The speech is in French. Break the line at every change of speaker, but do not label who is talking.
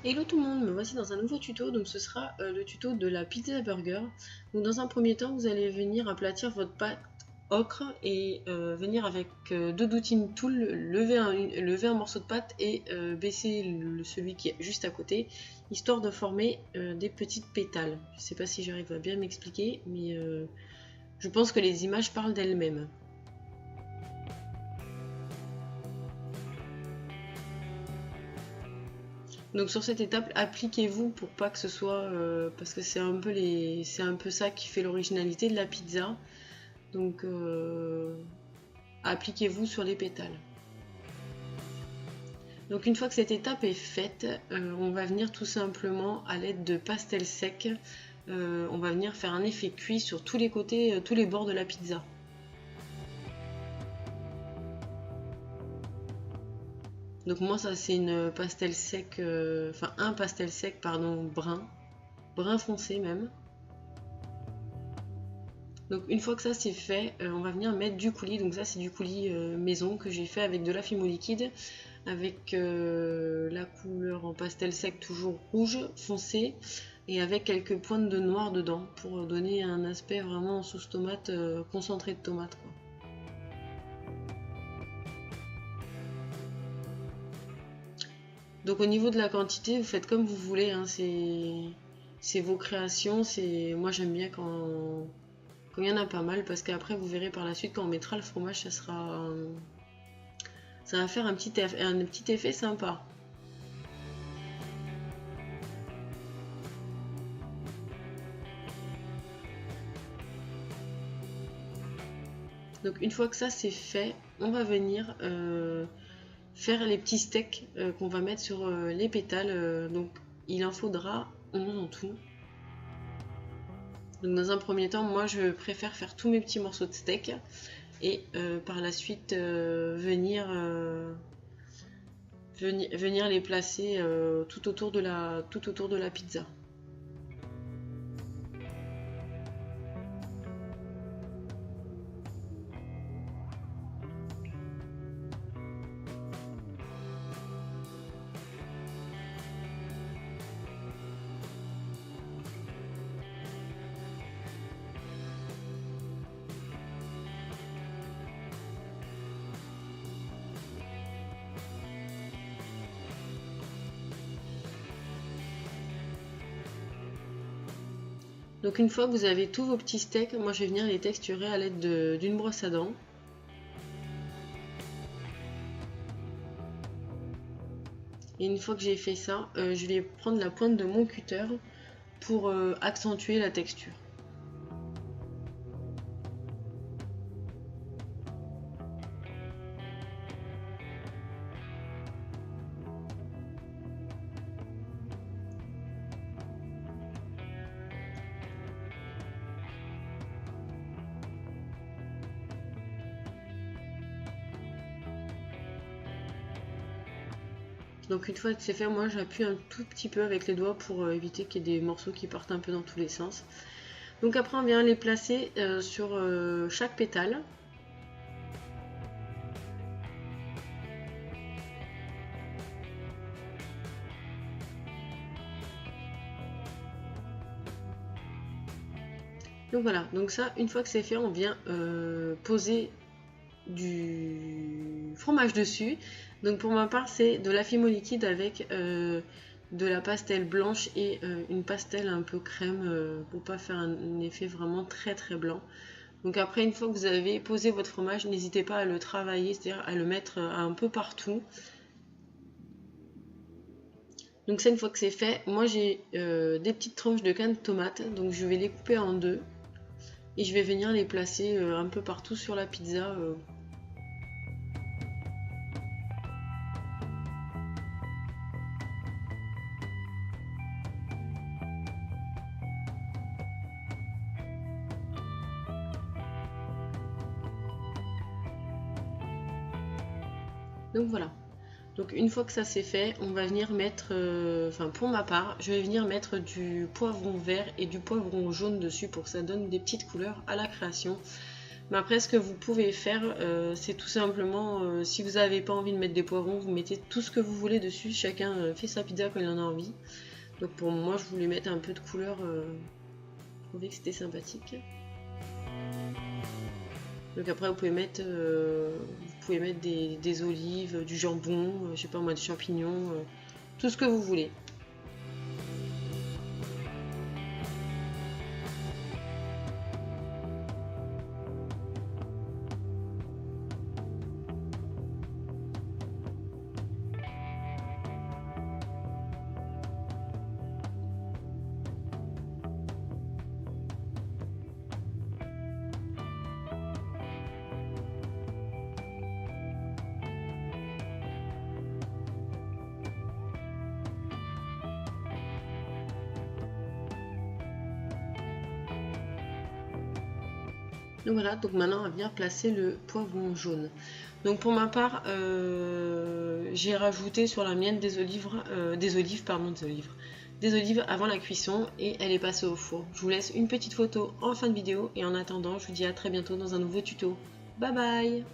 Hello tout le monde, me voici dans un nouveau tuto, donc ce sera le tuto de la pizza burger. Donc dans un premier temps, vous allez venir aplatir votre pâte ocre et venir avec deux doutine tool, lever un morceau de pâte et baisser celui qui est juste à côté, histoire de former des petites pétales. Je ne sais pas si j'arrive à bien m'expliquer, mais je pense que les images parlent d'elles-mêmes. Donc sur cette étape, appliquez-vous pour pas que ce soit parce que c'est un peu ça qui fait l'originalité de la pizza. Donc appliquez-vous sur les pétales. Donc une fois que cette étape est faite, on va venir tout simplement à l'aide de pastel sec, on va venir faire un effet cuit sur tous les côtés, tous les bords de la pizza. Donc moi ça c'est une pastel sec, un pastel sec pardon brun foncé même. Donc une fois que ça c'est fait, on va venir mettre du coulis. Donc ça c'est du coulis maison que j'ai fait avec de la fimo liquide, avec la couleur en pastel sec toujours rouge foncé et avec quelques pointes de noir dedans pour donner un aspect vraiment sauce tomate, concentré de tomate quoi. Donc au niveau de la quantité, vous faites comme vous voulez, hein, c'est vos créations. Moi j'aime bien quand il y en a pas mal, parce qu'après vous verrez par la suite quand on mettra le fromage, ça va faire un petit effet sympa. Donc une fois que ça c'est fait, on va venir faire les petits steaks qu'on va mettre sur les pétales. Donc il en faudra 11 en tout. Donc dans un premier temps, moi je préfère faire tous mes petits morceaux de steak et par la suite venir les placer tout autour de la pizza. Donc une fois que vous avez tous vos petits steaks, moi je vais venir les texturer à l'aide d'une brosse à dents. Et une fois que j'ai fait ça, je vais prendre la pointe de mon cutter pour accentuer la texture. Donc une fois que c'est fait, moi j'appuie un tout petit peu avec les doigts pour éviter qu'il y ait des morceaux qui partent un peu dans tous les sens. Donc après on vient les placer sur chaque pétale. Donc voilà, donc ça une fois que c'est fait, on vient poser du fromage dessus. Donc pour ma part c'est de la fimo liquide avec de la pastel blanche et une pastel un peu crème pour pas faire un effet vraiment très très blanc. Donc après une fois que vous avez posé votre fromage, n'hésitez pas à le travailler, c'est-à-dire à le mettre un peu partout. Donc ça une fois que c'est fait, moi j'ai des petites tranches de canne de tomate, donc je vais les couper en deux et je vais venir les placer un peu partout sur la pizza. Donc voilà. Donc une fois que ça c'est fait, on va venir mettre, pour ma part, je vais venir mettre du poivron vert et du poivron jaune dessus pour que ça donne des petites couleurs à la création. Mais après, ce que vous pouvez faire, c'est tout simplement, si vous n'avez pas envie de mettre des poivrons, vous mettez tout ce que vous voulez dessus. Chacun fait sa pizza quand il en a envie. Donc pour moi, je voulais mettre un peu de couleur. Je trouvais que c'était sympathique. Donc après, vous pouvez mettre des olives, du jambon, je sais pas moi, des champignons, tout ce que vous voulez. Donc voilà, donc maintenant on va venir placer le poivron jaune. Donc pour ma part, j'ai rajouté sur la mienne des olives avant la cuisson et elle est passée au four. Je vous laisse une petite photo en fin de vidéo et en attendant, je vous dis à très bientôt dans un nouveau tuto. Bye bye!